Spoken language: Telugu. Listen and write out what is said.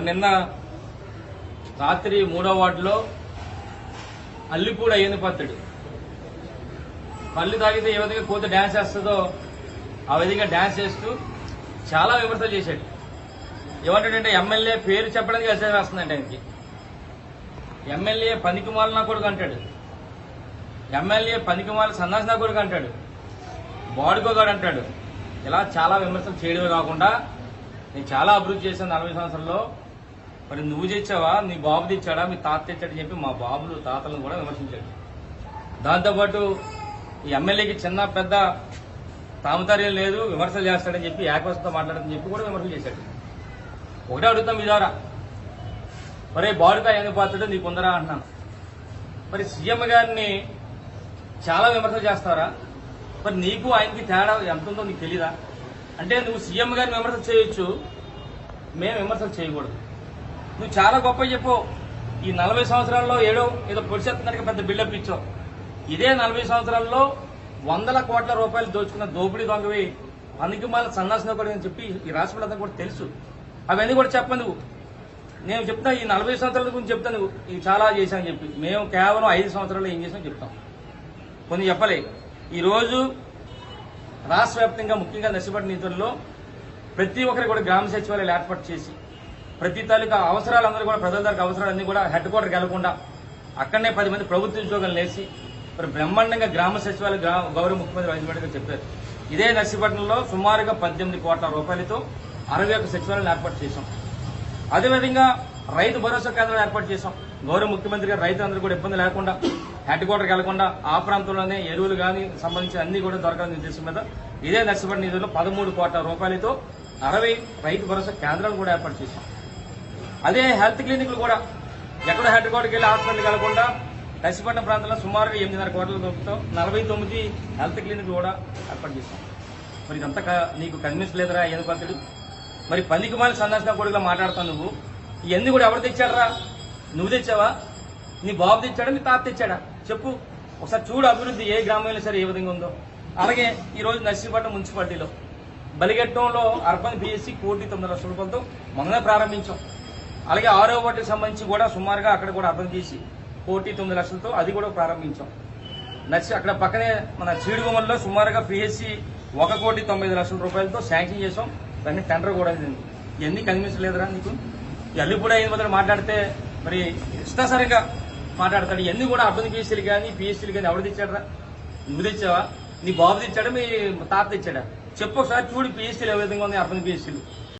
మరి నిన్న రాత్రి 3వ వార్డులో అల్లిపూడి అయ్యింది పత్తుడు పళ్ళు తాగితే ఏ విధంగా కోత డ్యాన్స్ చేస్తుందో ఆ విధంగా డ్యాన్స్ చేస్తూ చాలా విమర్శలు చేశాడు. ఏమంటాడంటే ఎమ్మెల్యే పేరు చెప్పడానికి ఎస్ఐ వేస్తుందంటే ఆయనకి. ఎమ్మెల్యే పనికిమాల నా కొడుకు అంటాడు, ఎమ్మెల్యే పనికిమాల సన్నాసి నా కొడుకు అంటాడు, బాడుకోగాడు అంటాడు. ఇలా చాలా విమర్శలు చేయడమే కాకుండా నేను చాలా అభివృద్ధి చేశాను 40 సంవత్సరాల్లో, మరి నువ్వు తెచ్చావా, నీ బాబు తెచ్చాడా, మీ తాత తెచ్చాడని చెప్పి మా బాబులు తాతలను కూడా విమర్శించాడు. దాంతోపాటు ఈ ఎమ్మెల్యేకి చిన్న పెద్ద తామతార్యం లేదు, విమర్శలు చేస్తాడని చెప్పి ఏకవశంతో మాట్లాడదని చెప్పి కూడా విమర్శలు చేశాడు. ఒకటే అడుగుతాం మీ ద్వారా, మరే బాడుకా ఎందుకు పాత్రడు నీకుందరా అంటున్నాను. మరి సీఎం గారిని చాలా విమర్శలు చేస్తారా? మరి నీకు ఆయనకి తేడా ఎంత ఉందో నీకు తెలీదా? అంటే నువ్వు సీఎం గారిని విమర్శలు చేయొచ్చు, మేము విమర్శలు చేయకూడదు. నువ్వు చాలా గొప్ప చెప్పు. ఈ 40 సంవత్సరాల్లో ఏదో పొడిచెత్తున్నట్టుగా పెద్ద బిల్డప్ ఇచ్చావు. ఇదే 40 సంవత్సరాల్లో 100 కోట్ల రూపాయలు దోచుకున్న దోపిడీ దొంగవి పనికిమాల సన్నాసిన కూడా అని చెప్పి ఈ రాష్ట్రంలో కూడా తెలుసు. అవన్నీ కూడా చెప్పను నువ్వు. నేను చెప్తా ఈ 40 సంవత్సరాల గురించి చెప్తాను నువ్వు ఇవి చాలా చేశానని చెప్పి. మేము కేవలం 5 సంవత్సరాల్లో ఏం చేసామో చెప్తాం. కొన్ని చెప్పలే. ఈరోజు రాష్ట్ర వ్యాప్తంగా ముఖ్యంగా నర్సీపట్నం నిధుల్లో ప్రతి ఒక్కరికి కూడా గ్రామ సచివాలయాలు ఏర్పాటు చేసి ప్రతి తాలూకా అవసరాలందరూ కూడా ప్రజల దగ్గర అవసరాలన్నీ కూడా హెడ్ క్వార్టర్కి వెళ్లకుండా అక్కడనే 10 మంది ప్రభుత్వ ఉద్యోగాలు వేసి మరి బ్రహ్మాండంగా గ్రామ సచివాలయ గౌరవ ముఖ్యమంత్రి వైద్యుడిగా చెప్పారు. ఇదే నర్సీపట్నంలో సుమారుగా 18 కోట్ల రూపాయలతో 61 సచివాలయాలు ఏర్పాటు చేశాం. అదేవిధంగా రైతు భరోసా కేంద్రాలు ఏర్పాటు చేశాం. గౌరవ ముఖ్యమంత్రి గారు రైతులందరూ కూడా ఇబ్బంది లేకుండా హెడ్ క్వార్టర్కి వెళ్లకుండా ఆ ప్రాంతంలోనే ఎరువులు కానీ సంబంధించిన అన్ని కూడా దొరకాలని ఉద్దేశం మీద ఇదే నర్సీపట్నం నిధుల్లో 13 కోట్ల రూపాయలతో 60 రైతు భరోసా కేంద్రాలు కూడా ఏర్పాటు చేశాం. అదే హెల్త్ క్లినిక్లు కూడా ఎక్కడ హెడ్ క్వార్టర్కి వెళ్ళి హాస్పిటల్కి వెళ్లకుండా నర్సీపట్నం ప్రాంతంలో సుమారుగా 8.5 కోట్ల రూపాయలతో 49 హెల్త్ క్లినిక్లు కూడా ఏర్పాటు చేశాం. మరి ఇదంతా నీకు కన్విన్స్ లేదురా ఎందుకు పత్రుడు? మరి పనికిమాల సన్నాసిన కొడుకులా మాట్లాడుతావు నువ్వు. ఇవన్నీ కూడా ఎవరు తెచ్చాడరా? నువ్వు తెచ్చావా, నీ బాబు తెచ్చాడా, నీ తాత తెచ్చాడా? చెప్పు ఒకసారి చూడు అభివృద్ధి ఏ గ్రామంలో సరే ఏ విధంగా ఉందో. అలాగే ఈరోజు నర్సీపట్నం మున్సిపాలిటీలో బలిగెట్టంలో అర్బన్ పిఎస్సి 1,9 లక్షల రూపాయలతో మొన్న ప్రారంభించాం. అలాగే 6వ వార్డుకి సంబంధించి కూడా సుమారుగా అక్కడ కూడా అర్బన్ పిఎస్సి 1,9 లక్షలతో అది కూడా ప్రారంభించాం. అక్కడ పక్కనే మన చీడుగుమల్లో సుమారుగా పిఎస్సి 1,90 లక్షల రూపాయలతో శాంక్షన్ చేసాం. దాన్ని టెండర్ కూడా అయింది. ఇవన్నీ కనిపించలేదురా నీకు? అల్లిపూడి అయిన బదులు మాట్లాడితే మరి ఇష్టాసరిగా మాట్లాడతాడు. ఇవన్నీ కూడా అర్బన్ పిఎస్సీలు కానీ పిఎస్సీలు కానీ ఎవరు తెచ్చాడరా? నువ్వు తెచ్చావా, నీ బాబు తెచ్చాడా, మీ తాత తెచ్చాడా? చెప్పు ఒకసారి చూడు పిఎస్సీలు ఏ విధంగా ఉంది అర్బన్ పిఎస్సీలు.